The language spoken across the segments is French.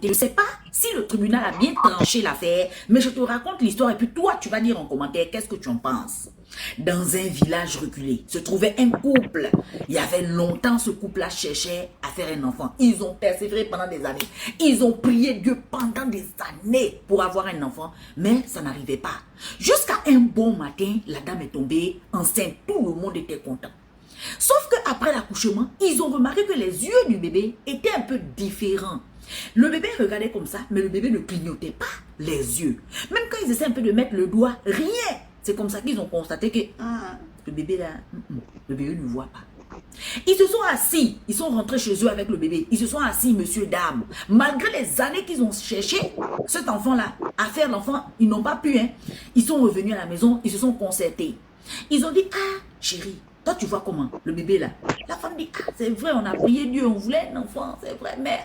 écouter. Je ne sais pas si le tribunal a bien tranché l'affaire, mais je te raconte l'histoire et puis toi, tu vas dire en commentaire qu'est-ce que tu en penses. Dans un village reculé, se trouvait un couple. Il y avait longtemps, ce couple-là cherchait à faire un enfant. Ils ont persévéré pendant des années. Ils ont prié Dieu pendant des années pour avoir un enfant, mais ça n'arrivait pas. Jusqu'à un bon matin, la dame est tombée enceinte. Tout le monde était content. Sauf qu'après l'accouchement, ils ont remarqué que les yeux du bébé étaient un peu différents. Le bébé regardait comme ça, mais le bébé ne clignotait pas les yeux. Même quand ils essaient un peu de mettre le doigt, rien. C'est comme ça qu'ils ont constaté que le bébé là, le bébé ne voit pas. Ils se sont assis, ils sont rentrés chez eux avec le bébé. Ils se sont assis, monsieur, dame. Malgré les années qu'ils ont cherché cet enfant-là à faire l'enfant, ils n'ont pas pu. Ils sont revenus à la maison, ils se sont concertés. Ils ont dit, ah, chérie, toi tu vois comment, le bébé là. La femme dit, ah, c'est vrai, on a prié Dieu, on voulait un enfant, c'est vrai, mais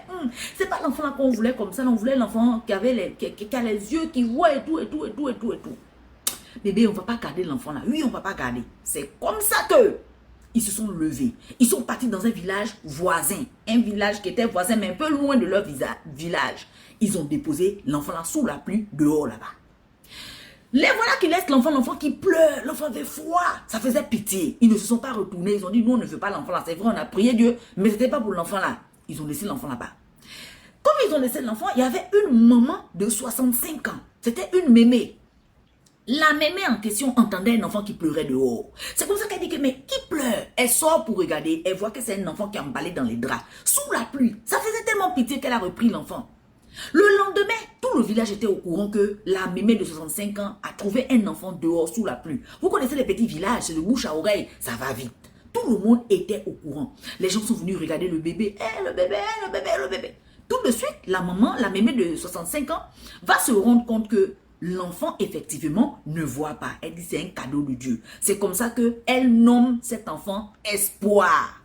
c'est pas l'enfant là qu'on voulait comme ça, on voulait l'enfant qui avait qui a les yeux, qui voit et tout. Bébé, on va pas garder l'enfant là. Oui, on va pas garder. C'est comme ça que ils se sont levés. Ils sont partis dans un village voisin. Un village qui était voisin, mais un peu loin de leur village. Ils ont déposé l'enfant là sous la pluie, dehors là-bas. Les voilà qui laissent l'enfant qui pleure. L'enfant avait froid. Ça faisait pitié. Ils ne se sont pas retournés. Ils ont dit, nous, on ne veut pas l'enfant là. C'est vrai, on a prié Dieu, mais ce n'était pas pour l'enfant là. Ils ont laissé l'enfant là-bas. Comme ils ont laissé l'enfant, il y avait une maman de 65 ans. C'était une mémé. La mémé en question entendait un enfant qui pleurait dehors. C'est comme ça qu'elle dit que, mais qui pleure? Elle sort pour regarder. Elle voit que c'est un enfant qui est emballé dans les draps. Sous la pluie. Ça faisait tellement pitié qu'elle a repris l'enfant. Le lendemain, tout le village était au courant que la mémé de 65 ans a trouvé un enfant dehors sous la pluie. Vous connaissez les petits villages, c'est de bouche à oreille. Ça va vite. Tout le monde était au courant. Les gens sont venus regarder le bébé. Le bébé. Tout de suite, la maman, la mémé de 65 ans, va se rendre compte que l'enfant, effectivement, ne voit pas. Elle dit c'est un cadeau de Dieu. C'est comme ça qu'elle nomme cet enfant Espoir.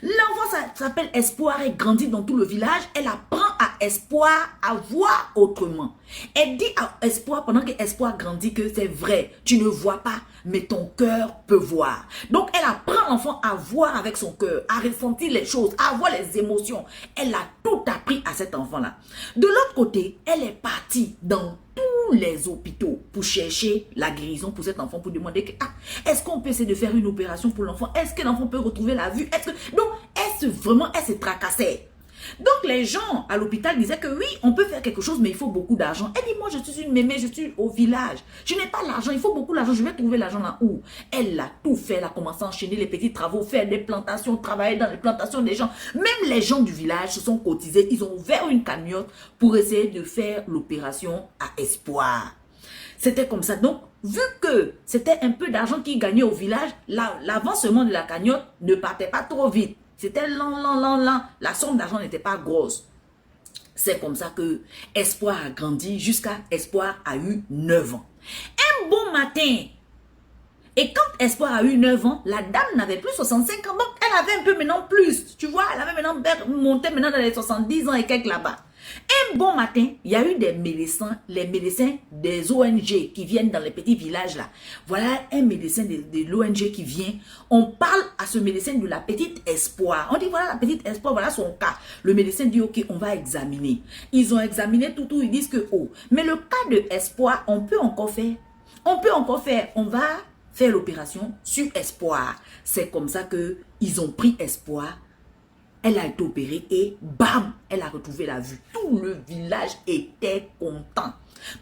L'enfant s'appelle Espoir et grandit dans tout le village. Elle apprend à Espoir à voir autrement. Elle dit à Espoir, pendant que Espoir grandit, que c'est vrai, tu ne vois pas, mais ton cœur peut voir. Donc, elle apprend l'enfant à voir avec son cœur, à ressentir les choses, à avoir les émotions. Elle a tout appris à cet enfant-là. De l'autre côté, elle est partie dans tous les hôpitaux pour chercher la guérison pour cet enfant, pour demander que, est-ce qu'on peut essayer de faire une opération pour l'enfant? Est-ce que l'enfant peut retrouver la vue? Donc, elle se tracassait. Donc, les gens à l'hôpital disaient que oui, on peut faire quelque chose, mais il faut beaucoup d'argent. Elle dit, moi, je suis une mémé, je suis au village. Je n'ai pas l'argent, il faut beaucoup d'argent. Je vais trouver l'argent là où? Elle a tout fait, elle a commencé à enchaîner les petits travaux, faire des plantations, travailler dans les plantations des gens. Même les gens du village se sont cotisés. Ils ont ouvert une cagnotte pour essayer de faire l'opération à Espoir. C'était comme ça. Donc, vu que c'était un peu d'argent qu'ils gagnaient au village, l'avancement de la cagnotte ne partait pas trop vite. C'était lent. La somme d'argent n'était pas grosse. C'est comme ça que Espoir a grandi jusqu'à Espoir a eu 9 ans. Un bon matin, et quand Espoir a eu 9 ans, la dame n'avait plus 65 ans. Donc, elle avait un peu maintenant plus. Tu vois, elle avait maintenant monté maintenant dans les 70 ans et quelques là-bas. Un bon matin, il y a eu des médecins, les médecins des ONG qui viennent dans les petits villages là. Voilà un médecin de l'ONG qui vient. On parle à ce médecin de la petite Espoir. On dit voilà la petite Espoir, voilà son cas. Le médecin dit ok, on va examiner. Ils ont examiné tout, ils disent que oh. Mais le cas de Espoir, on peut encore faire. On va faire l'opération sur Espoir. C'est comme ça que ils ont pris Espoir. Elle a été opérée et bam, elle a retrouvé la vue. Tout le village était content.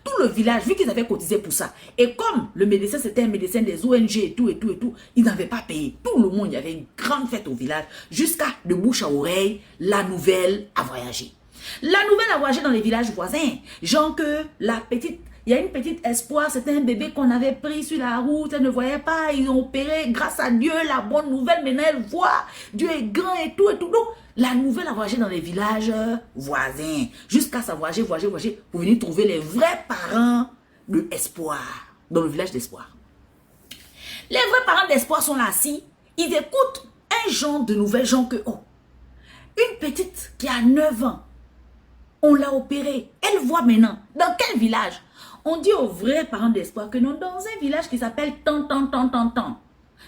Tout le village, vu qu'ils avaient cotisé pour ça. Et comme le médecin, c'était un médecin des ONG et tout, ils n'avaient pas payé. Tout le monde, il y avait une grande fête au village. Jusqu'à de bouche à oreille, la nouvelle a voyagé. La nouvelle a voyagé dans les villages voisins. Genre que il y a une petite Espoir, c'était un bébé qu'on avait pris sur la route, elle ne voyait pas, ils ont opéré, grâce à Dieu, la bonne nouvelle, maintenant elle voit, Dieu est grand et tout. Donc, la nouvelle a voyagé dans les villages voisins, jusqu'à ça voyager, pour venir trouver les vrais parents de Espoir, dans le village d'Espoir. Les vrais parents d'Espoir sont là assis, ils écoutent un genre de nouvelles, genre que, oh, une petite qui a 9 ans, on l'a opérée, elle voit maintenant, dans quel village? On dit aux vrais parents d'Espoir que non, dans un village qui s'appelle tant.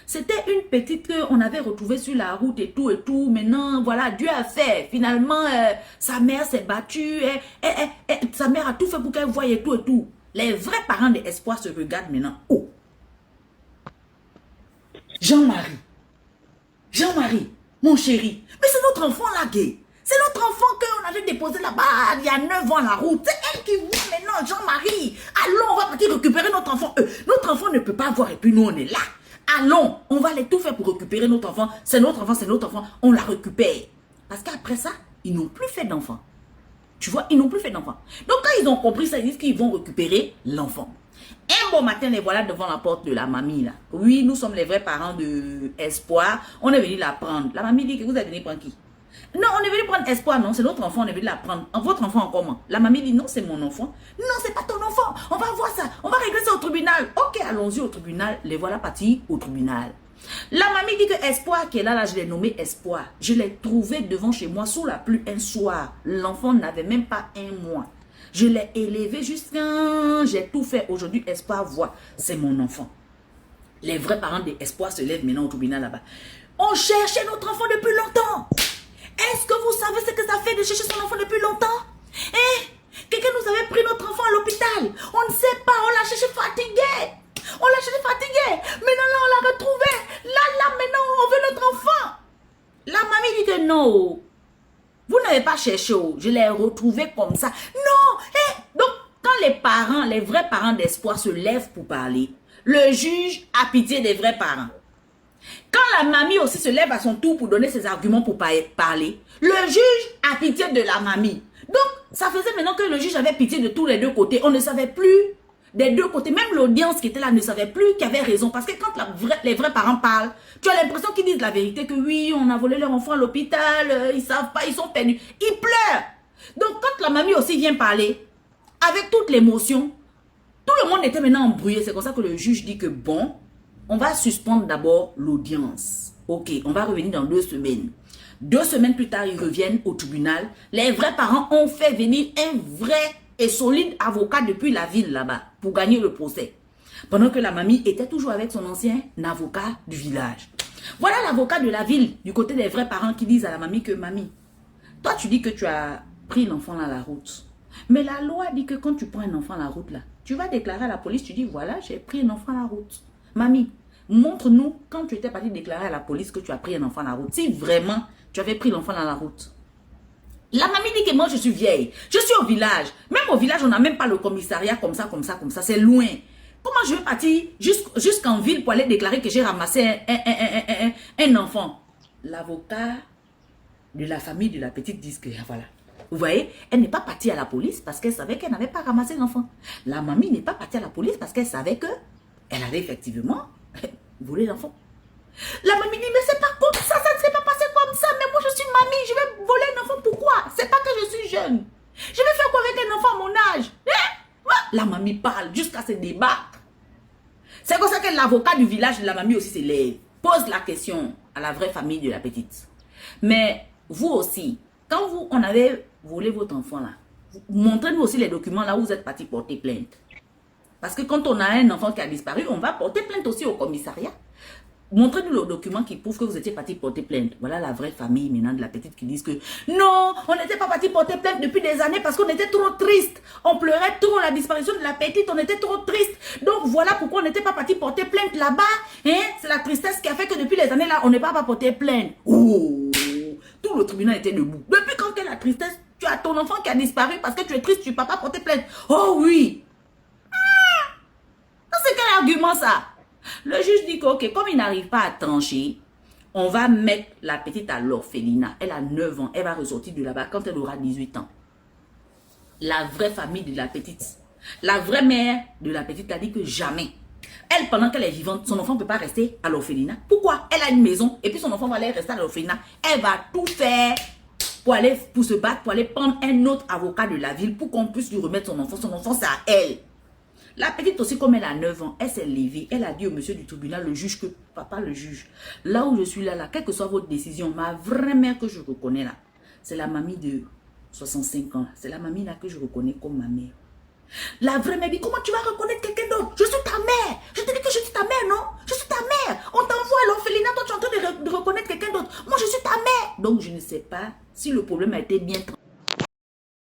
C'était une petite qu'on avait retrouvée sur la route et tout et tout. Maintenant, voilà, Dieu a fait. Finalement, sa mère s'est battue. Sa mère a tout fait pour qu'elle voie et tout et tout. Les vrais parents d'Espoir se regardent maintenant. Oh! Jean-Marie. Jean-Marie, mon chéri. Mais c'est notre enfant là, gay. C'est notre enfant qu'on avait déposé là-bas il y a 9 ans à la route. C'est elle qui voit maintenant, Jean-Marie. Allons, on va partir récupérer notre enfant. Notre enfant ne peut pas voir et puis nous, on est là. Allons, on va aller tout faire pour récupérer notre enfant. C'est notre enfant, c'est notre enfant. On la récupère. Parce qu'après ça, ils n'ont plus fait d'enfant. Tu vois, ils n'ont plus fait d'enfant. Donc quand ils ont compris ça, ils disent qu'ils vont récupérer l'enfant. Un bon matin, les voilà devant la porte de la mamie là. Oui, nous sommes les vrais parents de Espoir. On est venu la prendre. La mamie dit que vous êtes venu prendre qui? Non, on est venu prendre Espoir, non, c'est notre enfant, on est venu la prendre. Votre enfant en comment? La mamie dit non, c'est mon enfant. Non, c'est pas ton enfant. On va voir ça. On va régler ça au tribunal. Ok, allons-y au tribunal. Les voilà partis au tribunal. La mamie dit que Espoir qui est là, je l'ai nommé Espoir. Je l'ai trouvé devant chez moi sous la pluie un soir. L'enfant n'avait même pas un mois. Je l'ai élevé jusqu'à... J'ai tout fait. Aujourd'hui, Espoir voit. C'est mon enfant. Les vrais parents d'Espoir se lèvent maintenant au tribunal là-bas. On cherchait notre enfant depuis longtemps. Est-ce que vous savez ce que ça fait de chercher son enfant depuis longtemps? Quelqu'un nous avait pris notre enfant à l'hôpital. On ne sait pas, on l'a cherché fatigué. On l'a cherché fatigué. Maintenant, là, on l'a retrouvé. Là, maintenant, on veut notre enfant. La mamie dit que non. Vous n'avez pas cherché. Je l'ai retrouvé comme ça. Non. Donc, quand les parents, les vrais parents d'Espoir se lèvent pour parler, le juge a pitié des vrais parents. Quand la mamie aussi se lève à son tour pour donner ses arguments pour parler, le juge a pitié de la mamie. Donc, ça faisait maintenant que le juge avait pitié de tous les deux côtés. On ne savait plus des deux côtés. Même l'audience qui était là ne savait plus qui avait raison. Parce que quand les vrais parents parlent, tu as l'impression qu'ils disent la vérité, que oui, on a volé leur enfant à l'hôpital, ils savent pas, ils sont perdus. Ils pleurent. Donc, quand la mamie aussi vient parler, avec toute l'émotion, tout le monde était maintenant embrouillé. C'est comme ça que le juge dit que bon, on va suspendre d'abord l'audience. Ok, on va revenir dans 2 semaines. 2 semaines plus tard, ils reviennent au tribunal. Les vrais parents ont fait venir un vrai et solide avocat depuis la ville là-bas pour gagner le procès. Pendant que la mamie était toujours avec son ancien avocat du village. Voilà l'avocat de la ville du côté des vrais parents qui disent à la mamie que mamie, toi tu dis que tu as pris l'enfant à la route. Mais la loi dit que quand tu prends un enfant à la route là, tu vas déclarer à la police, tu dis voilà, j'ai pris un enfant à la route. Mamie, montre-nous quand tu étais parti déclarer à la police que tu as pris un enfant à la route. Si vraiment tu avais pris l'enfant à la route. La mamie dit que moi je suis vieille. Je suis au village. Même au village, on n'a même pas le commissariat comme ça. C'est loin. Comment je vais partir jusqu'en ville pour aller déclarer que j'ai ramassé un enfant? L'avocat de la famille de la petite dit que voilà. Vous voyez, elle n'est pas partie à la police parce qu'elle savait qu'elle n'avait pas ramassé l'enfant. La mamie n'est pas partie à la police parce qu'elle savait que elle avait effectivement volé l'enfant. La mamie dit, mais c'est pas comme ça ne s'est pas passé comme ça. Mais moi, je suis mamie, je vais voler un enfant, pourquoi? C'est pas que je suis jeune. Je vais faire quoi avec un enfant à mon âge? La mamie parle jusqu'à se débattre. C'est comme ça que l'avocat du village de la mamie aussi se lève. Pose la question à la vraie famille de la petite. Mais vous aussi, quand on avait volé votre enfant là, montrez-nous aussi les documents là où vous êtes parti porter plainte. Parce que quand on a un enfant qui a disparu, on va porter plainte aussi au commissariat. Montrez-nous le document qui prouve que vous étiez parti porter plainte. Voilà la vraie famille maintenant de la petite qui disent que non, on n'était pas parti porter plainte depuis des années parce qu'on était trop triste. On pleurait trop la disparition de la petite, on était trop triste. Donc voilà pourquoi on n'était pas parti porter plainte là-bas. Hein? C'est la tristesse qui a fait que depuis les années là, on n'est pas porté plainte. Oh, tout le tribunal était debout. Depuis quand que la tristesse, tu as ton enfant qui a disparu parce que tu es triste, tu ne peux pas porter plainte. Oh oui. C'est quel argument ça? Le juge dit que, ok, comme il n'arrive pas à trancher, on va mettre la petite à l'orphelinat. Elle a 9 ans, elle va ressortir de là-bas quand elle aura 18 ans. La vraie famille de la petite, la vraie mère de la petite a dit que jamais. Elle, pendant qu'elle est vivante, son enfant ne peut pas rester à l'orphelinat. Pourquoi? Elle a une maison et puis son enfant va aller rester à l'orphelinat. Elle va tout faire pour se battre, pour aller prendre un autre avocat de la ville pour qu'on puisse lui remettre son enfant. Son enfant, c'est à elle. La petite aussi, comme elle a 9 ans, elle s'est levée. Elle a dit au monsieur du tribunal, le juge, que papa le juge, là où je suis là, quelle que soit votre décision, ma vraie mère que je reconnais là, c'est la mamie de 65 ans. C'est la mamie là que je reconnais comme ma mère. La vraie mère dit, comment tu vas reconnaître quelqu'un d'autre? Je suis ta mère. Je te dis que je suis ta mère, non? Je suis ta mère. On t'a à l'orphelinat, toi tu es en train de reconnaître quelqu'un d'autre. Moi je suis ta mère. Donc je ne sais pas si le problème a été bien